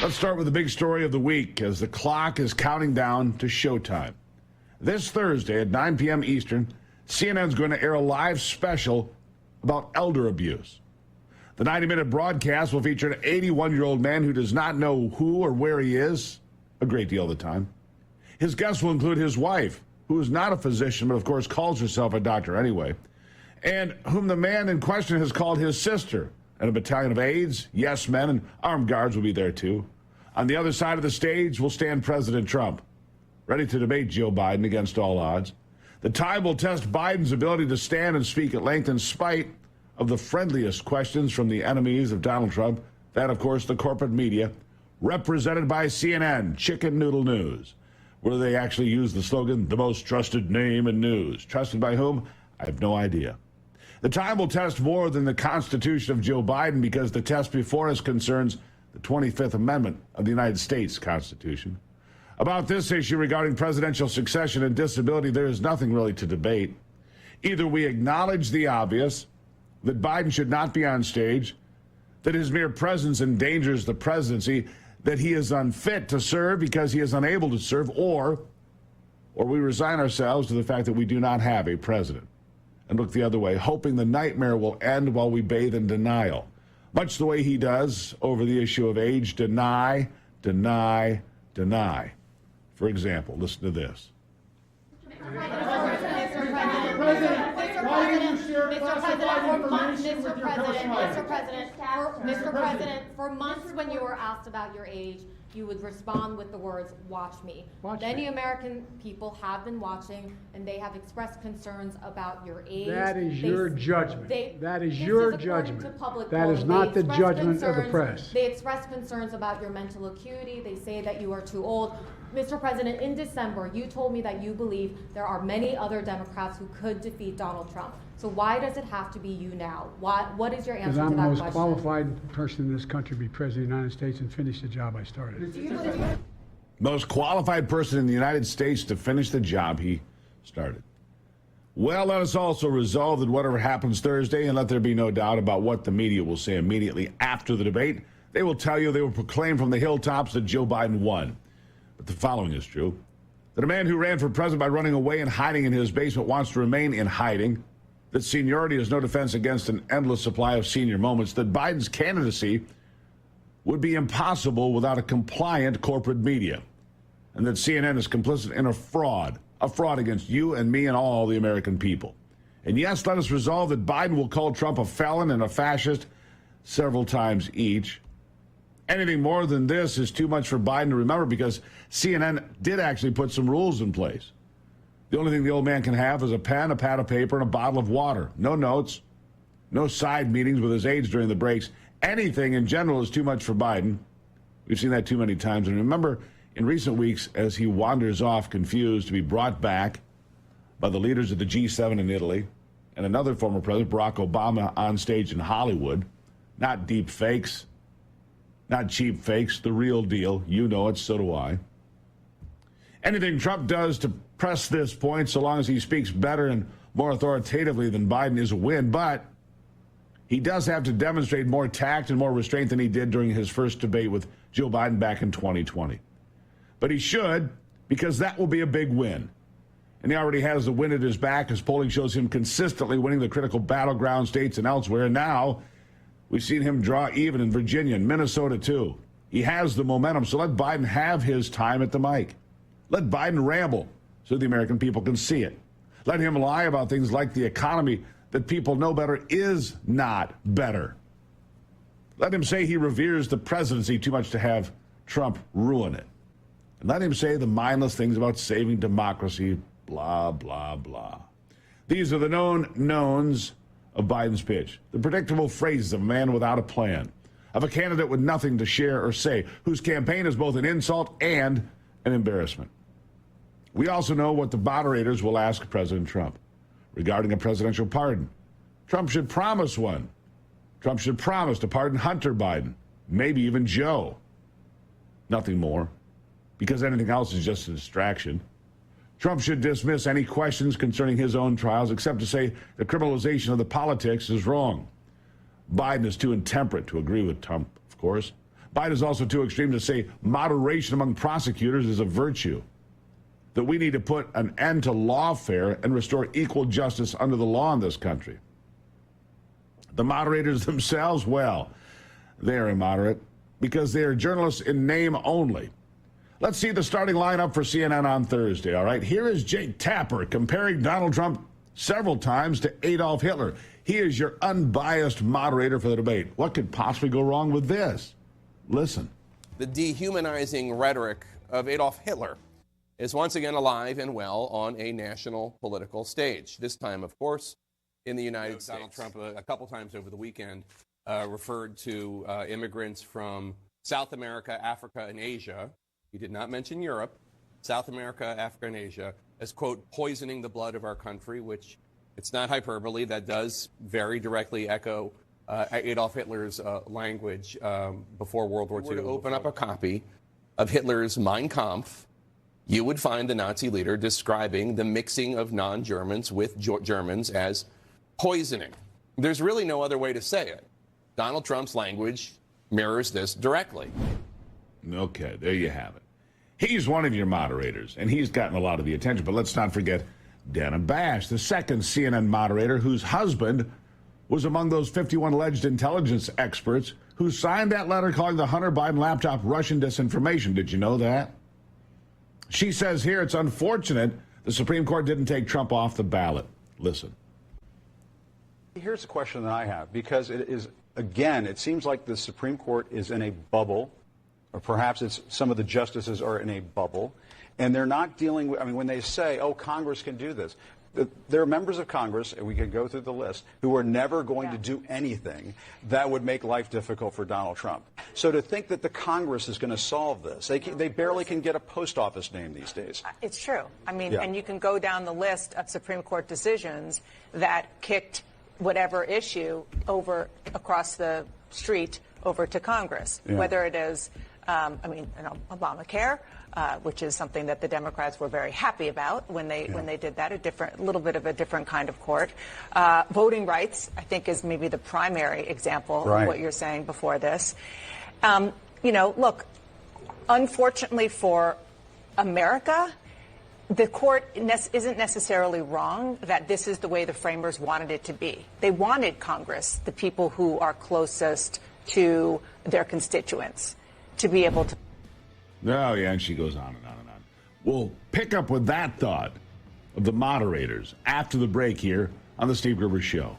Let's start with the big story of the week as the clock is counting down to showtime. This Thursday at 9 p.m. Eastern, CNN is going to air a live special about elder abuse. The 90-minute broadcast will feature an 81-year-old man who does not know who or where he is a great deal of the time. His guests will include his wife, who is not a physician, but of course calls herself a doctor anyway, and whom the man in question has called his sister. And a battalion of aides, yes men, and armed guards will be there too. On the other side of the stage will stand President Trump, ready to debate Joe Biden against all odds. The time will test Biden's ability to stand and speak at length in spite of the friendliest questions from the enemies of Donald Trump, that, of course, the corporate media, represented by CNN, Chicken Noodle News, where they actually use the slogan, the most trusted name in news. Trusted by whom? I have no idea. The time will test more than the Constitution of Joe Biden because the test before us concerns the 25th Amendment of the United States Constitution. About this issue regarding presidential succession and disability, there is nothing really to debate. Either we acknowledge the obvious, that Biden should not be on stage, that his mere presence endangers the presidency, that he is unfit to serve because he is unable to serve, or we resign ourselves to the fact that we do not have a president and look the other way, hoping the nightmare will end while we bathe in denial, much the way he does over the issue of age. Deny, deny, deny. For example, listen to this. Mr. President, for months when you were asked about your age, you would respond with the words, watch me. Many American people have been watching, and they have expressed concerns about your age. That is your judgment. That is your judgment. That is not the judgment of the press. They express concerns about your mental acuity. They say that you are too old. Mr. President, in December, you told me that you believe there are many other Democrats who could defeat Donald Trump. So why does it have to be you now? What is your answer to that question? Because I'm the most qualified person in this country to be President of the United States and finish the job I started. Most qualified person in the United States to finish the job he started. Well, let us also resolve that whatever happens Thursday, and let there be no doubt about what the media will say immediately after the debate, they will tell you, they will proclaim from the hilltops that Joe Biden won. But the following is true, that a man who ran for president by running away and hiding in his basement wants to remain in hiding, that seniority is no defense against an endless supply of senior moments, that Biden's candidacy would be impossible without a compliant corporate media, and that CNN is complicit in a fraud against you and me and all the American people. And yes, let us resolve that Biden will call Trump a felon and a fascist several times each. Anything more than this is too much for Biden to remember because CNN did actually put some rules in place. The only thing the old man can have is a pen, a pad of paper, and a bottle of water. No notes, no side meetings with his aides during the breaks. Anything in general is too much for Biden. We've seen that too many times. And remember, in recent weeks, as he wanders off confused to be brought back by the leaders of the G7 in Italy and another former president, Barack Obama, on stage in Hollywood, not deep fakes, not cheap fakes, the real deal. You know it, so do I. Anything Trump does to press this point, so long as he speaks better and more authoritatively than Biden, is a win. But he does have to demonstrate more tact and more restraint than he did during his first debate with Joe Biden back in 2020. But he should, because that will be a big win. And he already has the wind at his back as polling shows him consistently winning the critical battleground states and elsewhere. And now we've seen him draw even in Virginia and Minnesota, too. He has the momentum, so let Biden have his time at the mic. Let Biden ramble so the American people can see it. Let him lie about things like the economy that people know better is not better. Let him say he reveres the presidency too much to have Trump ruin it. And let him say the mindless things about saving democracy, blah, blah, blah. These are the known knowns of Biden's pitch, the predictable phrases of a man without a plan, of a candidate with nothing to share or say, whose campaign is both an insult and an embarrassment. We also know what the moderators will ask President Trump regarding a presidential pardon. Trump should promise one. Trump should promise to pardon Hunter Biden, maybe even Joe. Nothing more, because anything else is just a distraction. Trump should dismiss any questions concerning his own trials, except to say the criminalization of the politics is wrong. Biden is too intemperate to agree with Trump, of course. Biden's also too extreme to say moderation among prosecutors is a virtue, that we need to put an end to lawfare and restore equal justice under the law in this country. The moderators themselves, well, they are immoderate because they are journalists in name only. Let's see the starting lineup for CNN on Thursday, all right? Here is Jake Tapper comparing Donald Trump several times to Adolf Hitler. He is your unbiased moderator for the debate. What could possibly go wrong with this? Listen. The dehumanizing rhetoric of Adolf Hitler is once again alive and well on a national political stage. This time, of course, in the United States. Donald Trump, a couple times over the weekend, referred to immigrants from South America, Africa, and Asia. He did not mention Europe, South America, Africa, and Asia, as, quote, poisoning the blood of our country, which it's not hyperbole. That does very directly echo Adolf Hitler's language before World War II. If you were to open up a copy of Hitler's Mein Kampf, you would find the Nazi leader describing the mixing of non-Germans with Germans as poisoning. There's really no other way to say it. Donald Trump's language mirrors this directly. Okay, there you have it. He's one of your moderators, and he's gotten a lot of the attention. But let's not forget Dana Bash, the second CNN moderator whose husband was among those 51 alleged intelligence experts who signed that letter calling the Hunter Biden laptop Russian disinformation. Did you know that? She says here it's unfortunate the Supreme Court didn't take Trump off the ballot. Listen. Here's a question that I have, because it is, again, it seems like the Supreme Court is in a bubble, or perhaps it's some of the justices are in a bubble, and they're not dealing with, I mean, when they say, oh, Congress can do this, there are members of Congress, and we can go through the list, who are never going to do anything that would make life difficult for Donald Trump. So to think that the Congress is going to solve this, they barely can get a post office name these days. It's true. I mean, and you can go down the list of Supreme Court decisions that kicked whatever issue over across the street over to Congress, whether it is, Obamacare, which is something that the Democrats were very happy about when they did that, a little bit of a different kind of court. Voting rights, I think, is maybe the primary example of what you're saying before this. Look, unfortunately for America, the court isn't necessarily wrong that this is the way the framers wanted it to be. They wanted Congress, the people who are closest to their constituents, to be able to. Oh, yeah, and she goes on and on and on. We'll pick up with that thought of the moderators after the break here on the Steve Gruber Show.